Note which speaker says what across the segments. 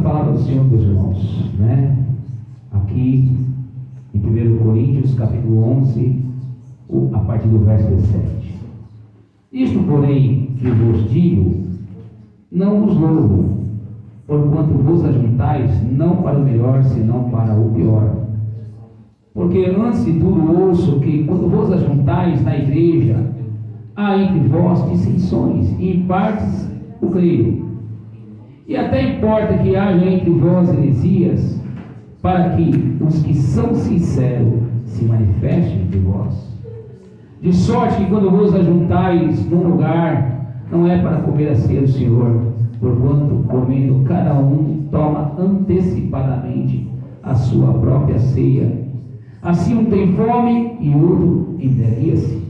Speaker 1: palavra do Senhor, meus irmãos, né? Aqui em 1 Coríntios, capítulo 11, a partir do verso 17. Isto, porém, que vos digo, não vos louvo, porquanto vos ajuntais, não para o melhor, senão para o pior. Porque antes de tudo ouço que, quando vos ajuntais na igreja, há entre vós dissensões, e em partes o creio. E até importa que haja entre vós heresias, para que os que são sinceros se manifestem entre vós. De sorte que quando vos ajuntais num lugar, não é para comer a ceia do Senhor, porquanto comendo cada um toma antecipadamente a sua própria ceia. Assim um tem fome e outro enderia-se.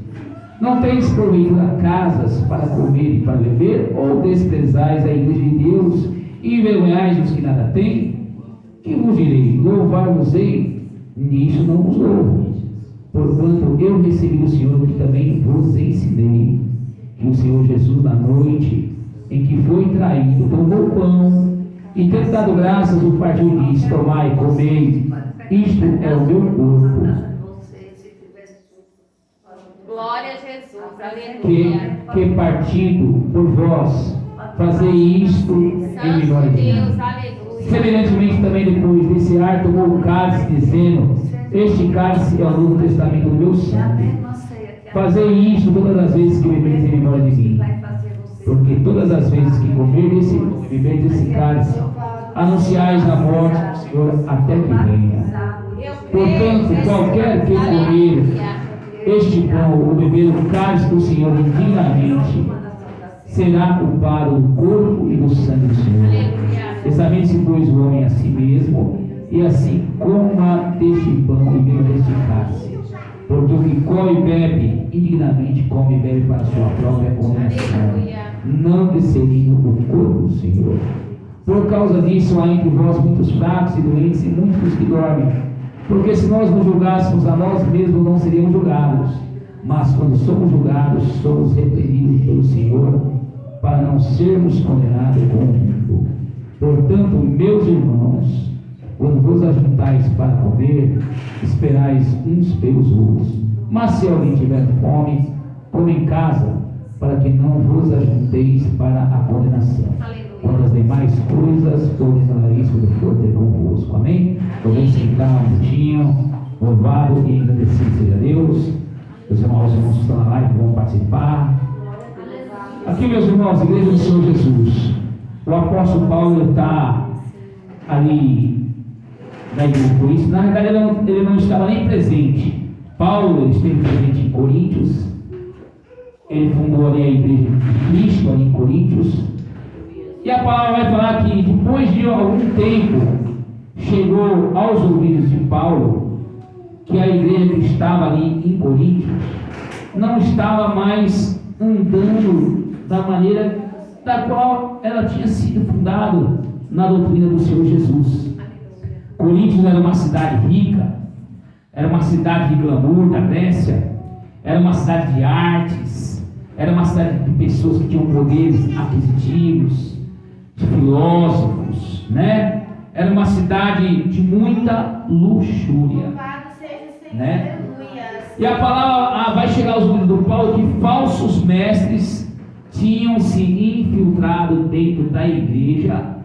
Speaker 1: Não teis porventura casas para comer e para beber, ou desprezais a igreja de Deus e envergonhais os que nada têm? Que vos direi? Louvar-vos-ei? Nisso não vos louvo, porquanto eu recebi do Senhor que também vos ensinei, que o Senhor Jesus, na noite em que foi traído, tomou o pão e, tendo dado graças, o partiu e disse: tomai, comei, isto é o meu corpo.
Speaker 2: Glória a Jesus, aleluia.
Speaker 1: Que partido por vós, fazei isto em memória de mim. Semelhantemente também depois desse ar tomou o cálice, dizendo: este cálice é o novo testamento do meu sangue. Fazei isto todas as vezes que bebeis em memória de mim. Porque todas as vezes que comerdes e beberdes esse cálice, anunciais a morte do Senhor até que venha. Portanto, qualquer que comer este pão ou beber o cálice do Senhor indignamente, será culpado do corpo e do sangue do Senhor. Examine-se, pois, o homem a si mesmo, e assim coma deste pão e beba deste cálice. Porque o que come e bebe indignamente, come e bebe para a sua própria condenação, não discernindo o corpo do Senhor. Por causa disso há entre vós muitos fracos e doentes e muitos que dormem. Porque se nós nos julgássemos a nós mesmos, não seríamos julgados. Mas quando somos julgados, somos repreendidos pelo Senhor, para não sermos condenados com o mundo. Portanto, meus irmãos, quando vos ajuntais para comer, esperais uns pelos outros. Mas se alguém tiver fome, come em casa, para que não vos ajunteis para a condenação. Quanto às demais coisas, ordenareis quando for ter convosco. Amém? Podemos sentar um minutinho. Louvado e agradecido seja Deus. Meus irmãos que estão na live vão participar. Aqui, meus irmãos, Igreja do Senhor Jesus. O apóstolo Paulo está ali na igreja de Corinto. Na verdade, ele não estava nem presente. Paulo ele esteve presente em Coríntios. Ele fundou ali a igreja de Cristo, ali em Coríntios. E a palavra vai falar que depois de algum tempo, chegou aos ouvidos de Paulo que a igreja que estava ali em Coríntios não estava mais andando da maneira da qual ela tinha sido fundada na doutrina do Senhor Jesus. Coríntios era uma cidade rica, era uma cidade de glamour da Grécia, era uma cidade de artes, era uma cidade de pessoas que tinham poderes aquisitivos, de filósofos, né? Era uma cidade de muita luxúria, né? E a palavra vai chegar aos ouvidos do Paulo que falsos mestres tinham se infiltrado dentro da igreja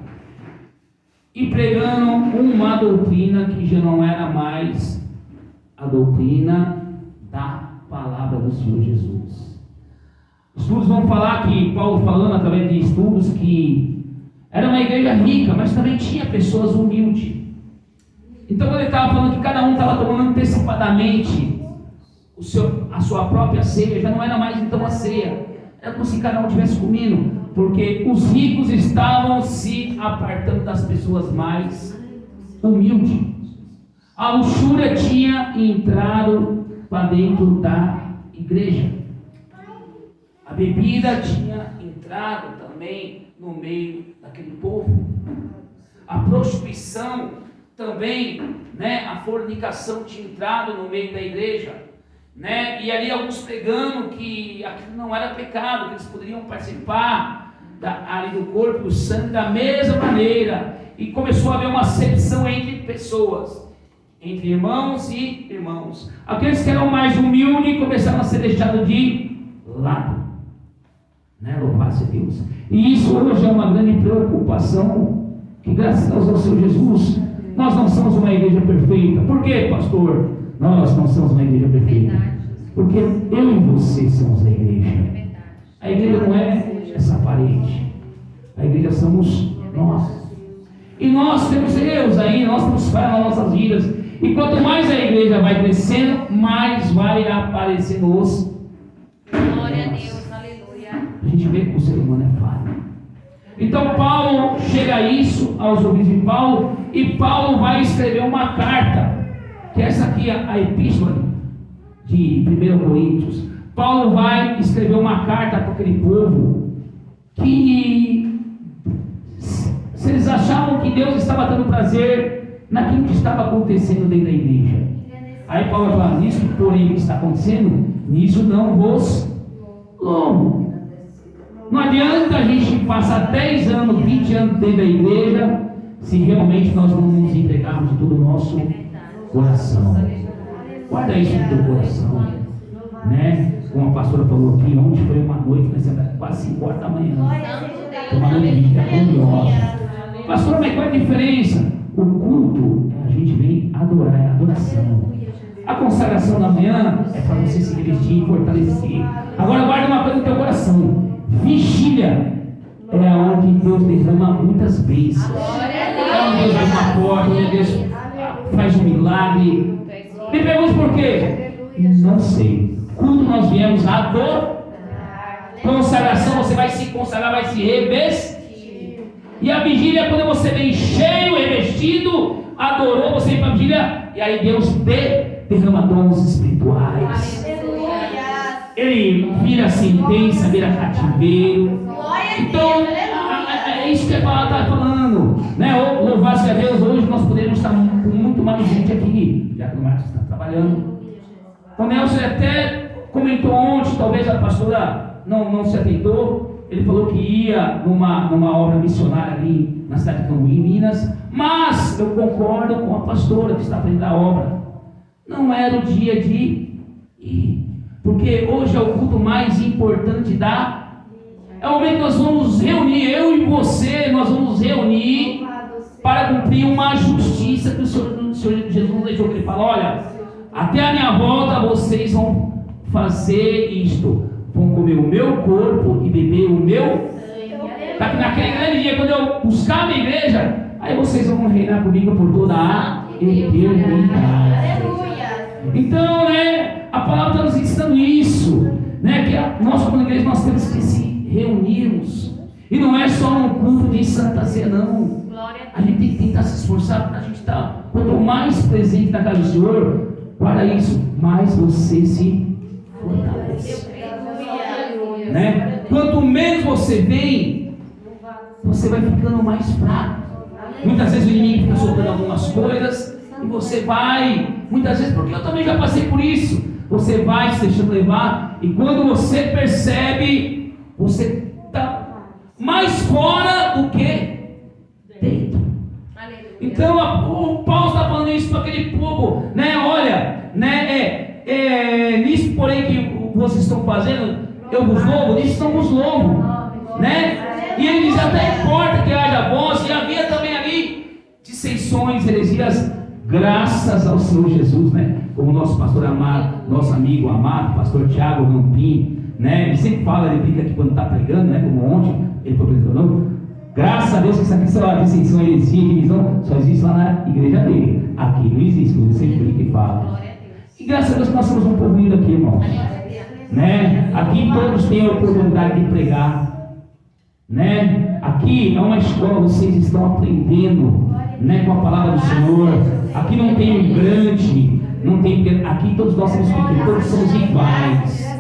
Speaker 1: e pregando uma doutrina que já não era mais a doutrina da palavra do Senhor Jesus. Estudos vão falar que Paulo falando através de estudos que era uma igreja rica, mas também tinha pessoas humildes. Então quando ele estava falando que cada um estava tomando antecipadamente a sua própria ceia, já não era mais então a ceia, era como se cada um estivesse comendo, porque os ricos estavam se apartando das pessoas mais humildes. A luxúria tinha entrado para dentro da igreja. A bebida tinha entrado também no meio daquele povo. A prostituição também, né, a fornicação tinha entrado no meio da igreja, né, e ali alguns pregando que aquilo não era pecado, que eles poderiam participar ali do corpo, do sangue da mesma maneira E começou a haver uma acepção entre pessoas, entre irmãos e irmãos. Aqueles que eram mais humildes começaram a ser deixados de lado, né? Louvado-se Deus. E isso hoje é uma grande preocupação, que graças ao Senhor Jesus, nós não somos uma igreja perfeita. Por quê, pastor? Nós não somos uma igreja perfeita. Porque eu e você somos a igreja. A igreja não é essa parede. A igreja somos nós. E nós temos erros aí, nós temos falhas nas nossas vidas. E quanto mais a igreja vai crescendo, mais vai aparecendo os.
Speaker 2: Glória a Deus, aleluia.
Speaker 1: A gente vê que o ser humano é falho. Então Paulo chega a isso aos ouvidos de Paulo, e Paulo vai escrever uma carta, que essa aqui é a epístola de 1 Coríntios. Paulo vai escrever uma carta para aquele povo que, se eles achavam que Deus estava dando prazer naquilo que estava acontecendo dentro da igreja. Aí Paulo vai falar: nisso, porém, que está acontecendo, nisso não vos louvo. Não adianta a gente passar 10 anos, 20 anos dentro da igreja, se realmente nós não nos entregarmos de todo o nosso coração. Guarda isso no teu coração, né? Como a pastora falou aqui, ontem foi uma noite, mas quase 5 horas da manhã. Foi uma noite gloriosa. Pastor, mas qual é a diferença? O culto, a gente vem adorar, é adoração. A consagração da manhã é para você se revestir e fortalecer. Agora guarda uma coisa no teu coração: vigília é onde Deus derrama muitas bênçãos. É onde Deus abre uma porta, onde Deus faz um milagre. Me pergunte por quê? Não sei. Quando nós viemos adorar, consagração, você vai se consagrar, vai se revestir. E a vigília é quando você vem cheio, revestido, adorou, você vem para a vigília, e aí Deus derrama dons espirituais. Ele vira sentença, vira cativeiro. Então, é isso que a palavra está falando, né? Louvado-se a Deus, hoje nós podemos estar com muito mais gente aqui, já que o Marcos está trabalhando. O Nelson até comentou ontem, talvez a pastora não se atentou. Ele falou que ia numa obra missionária ali na cidade de Cambuí, em Minas. Mas eu concordo com a pastora que está fazendo a obra. Não era o dia de ir, porque hoje é o culto mais importante é o momento que nós vamos reunir, eu e você, nós vamos reunir para cumprir uma justiça que o Senhor Jesus deixou, que ele fala: olha, até a minha volta vocês vão fazer isto, vão comer o meu corpo e beber o meu sangue. Para que naquele grande dia, quando eu buscar a minha igreja, aí vocês vão reinar comigo por toda a eternidade. Então, né, a palavra está nos ensinando isso, né, que nós como igreja nós temos que se reunirmos. E não é só um culto de Santa Ceia, não. A gente tem que tentar se esforçar para a gente estar, quanto mais presente na casa do Senhor, guarda isso, mais você se fortalece, né? Quanto menos você vem, você vai ficando mais fraco. Muitas vezes o inimigo fica soltando algumas coisas e você vai, muitas vezes, porque eu também já passei por isso, você vai se deixando levar, e quando você percebe, você está mais fora do que dentro. Então o Paulo está falando isso para aquele povo, né? Olha, né? Nisso, porém, que vocês estão fazendo, eu vos louvo, nisso não vos louvo, né? E ele diz: até importa que haja voz, e havia também ali dissensões, heresias, graças ao Senhor Jesus, né? Como nosso pastor amado, nosso amigo amado, pastor Tiago Rampim, né? Ele sempre fala, ele brinca aqui quando está pregando, né? Como ontem, ele foi pregando. Graças a Deus que essa questão de dissensão, heresia, divisão, só existe lá na igreja dele. Aqui não existe, como ele sempre brinca e fala. E graças a Deus que nós somos um povo unido aqui, irmãos. Né? Aqui todos têm a oportunidade de pregar, né? Aqui é uma escola, vocês estão aprendendo, né, com a palavra do Senhor. Aqui não tem imigrante, não tem, aqui todos nós somos pequenos, todos somos iguais.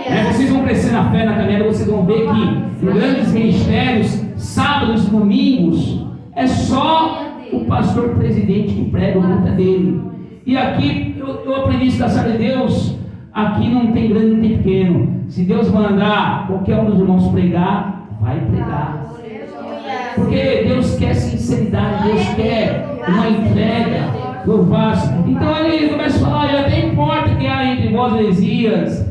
Speaker 1: Né? Vocês vão crescer na fé, na caminhada, vocês vão ver que em grandes ministérios, sábados e domingos, é só o pastor presidente que prega o culto dele. E aqui eu aprendi isso da Assembleia de Deus. Aqui não tem grande, não tem pequeno. Se Deus mandar qualquer um dos irmãos pregar, vai pregar. Porque Deus quer sinceridade. louvasse. Então ele começa a falar, e até importa que há entre vós heresias,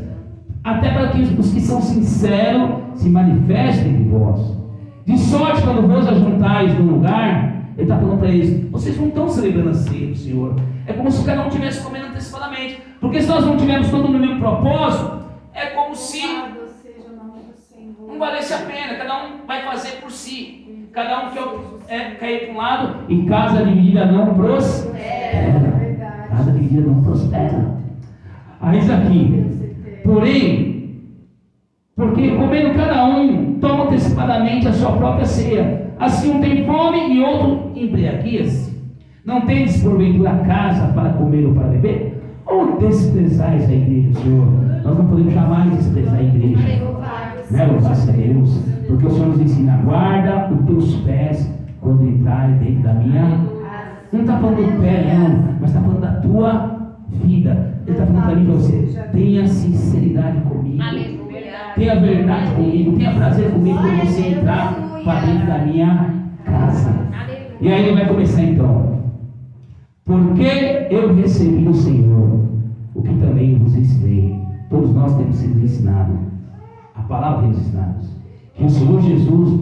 Speaker 1: até para que os que são sinceros se manifestem em vós. De sorte, quando vos ajuntais num lugar, ele está falando para eles, vocês não estão celebrando a ceia do Senhor. É como se cada um estivesse comendo antecipadamente. Porque se nós não tivermos todo no mesmo propósito, é como se não valesse a pena. Cada um vai fazer por si. Cada um quer cair para um lado, e casa dividida não prospera. Casa dividida não prospera. Aí isso aqui. Porém, porque comendo cada um, toma antecipadamente a sua própria ceia. Assim um tem fome e outro embriagueia-se. Não tendes porventura casa para comer ou para beber? Ou desprezais a igreja, Senhor? Nós não podemos jamais desprezar a igreja. Louvado a Deus, porque o Senhor nos ensina, guarda os teus pés quando entrarem dentro da minha. Não está falando do pé, não, mas está falando da tua vida. Ele está falando para mim, para você, tenha sinceridade comigo. Tenha verdade comigo, tenha prazer comigo quando você entrar para dentro da minha casa. E aí ele vai começar então. Porque eu recebi do Senhor o que também vos ensinei. Todos nós temos sido ensinados. A palavra temos ensinado. Que o Senhor Jesus,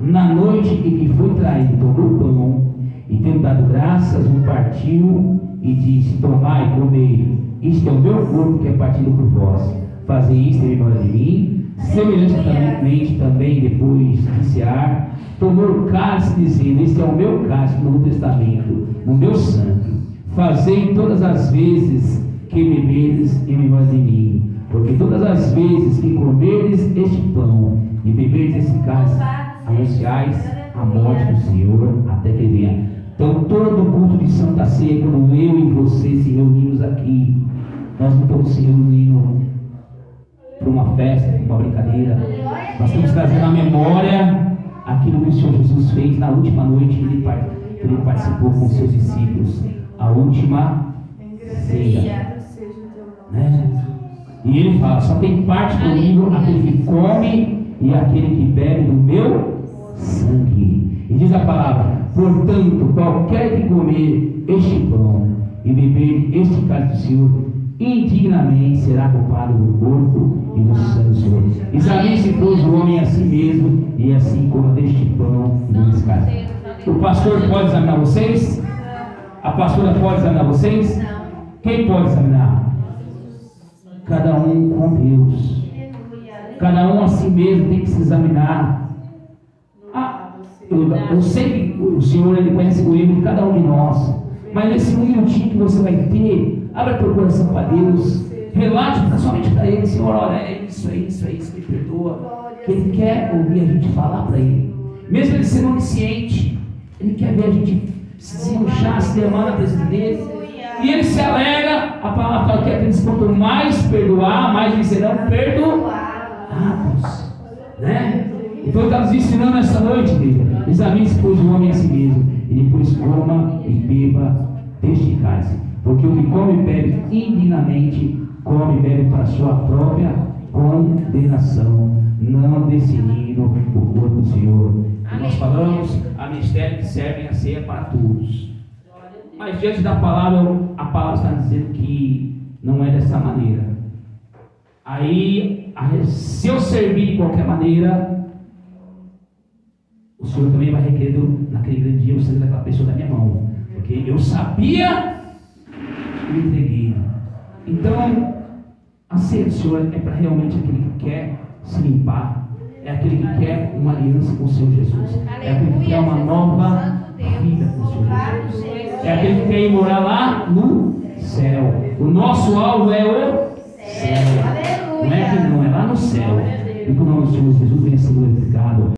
Speaker 1: na noite em que foi traído, tomou o pão e, tendo dado graças, o partiu e disse: tomai e comei, isto é o meu corpo que é partido por vós. Fazei isto em memória de mim. Semelhantemente também, depois de cear, tomou o cálice, dizendo: este é o meu cálice no Novo Testamento, no meu sangue. Fazei todas as vezes que beberes em memória de mim. Porque todas as vezes que comeres este pão e beberes esse cálice, anunciais a morte do Senhor até que venha. Então, todo o culto de Santa Ceia, quando eu e você se reunimos aqui, nós não estamos se reunindo para uma festa, para uma brincadeira. Nós estamos trazendo à memória aquilo que o Senhor Jesus fez na última noite que ele participou com os seus discípulos. A última ceia. Né? E ele fala: só tem parte comigo aquele que come e aquele que bebe do meu sangue. E diz a palavra: portanto, qualquer que comer este pão e beber este cálice do Senhor, indignamente será culpado do corpo e do sangue do Senhor. Examine-se, pois, o homem a si mesmo, e assim coma deste pão e deste cálice. O pastor pode examinar vocês? A pastora pode examinar vocês? Quem pode examinar? Cada um com Deus. Cada um a si mesmo tem que se examinar. Eu sei que o Senhor, Ele conhece o erro de cada um de nós. Mas nesse minutinho que você vai ter, abra teu coração para Deus. Relate somente para Ele: Senhor, olha, é isso, me perdoa. Que Ele quer ouvir a gente falar para Ele. Mesmo Ele sendo onisciente, Ele quer ver a gente se desmanchar, se derramar na presença dEle. E Ele se alegra. A palavra fala que aqueles quanto mais perdoar, mais eles serão perdoados. Né? Então Ele está nos ensinando essa noite, dele. Examine-se, pois, o homem a si mesmo, e depois coma e beba deste cálice. Porque o que come e bebe indignamente, come e bebe para a sua própria condenação, não decidindo o corpo do Senhor. E nós falamos a mistério que servem a ceia para todos. Mas diante da palavra, a palavra está dizendo que não é dessa maneira. Aí, se eu servir de qualquer maneira, o Senhor também vai requerer naquele grande dia o sangue daquela pessoa da minha mão. Porque eu sabia e me entreguei. Então, a ceia do Senhor é para realmente aquele que quer se limpar. É aquele que quer uma aliança com o Senhor Jesus. É aquele que quer uma nova vida com o Senhor Jesus. É aquele que quer ir morar lá no céu. O nosso alvo é o céu. Não é que não, é lá no céu. E que o nome do Senhor Jesus venha ser glorificado.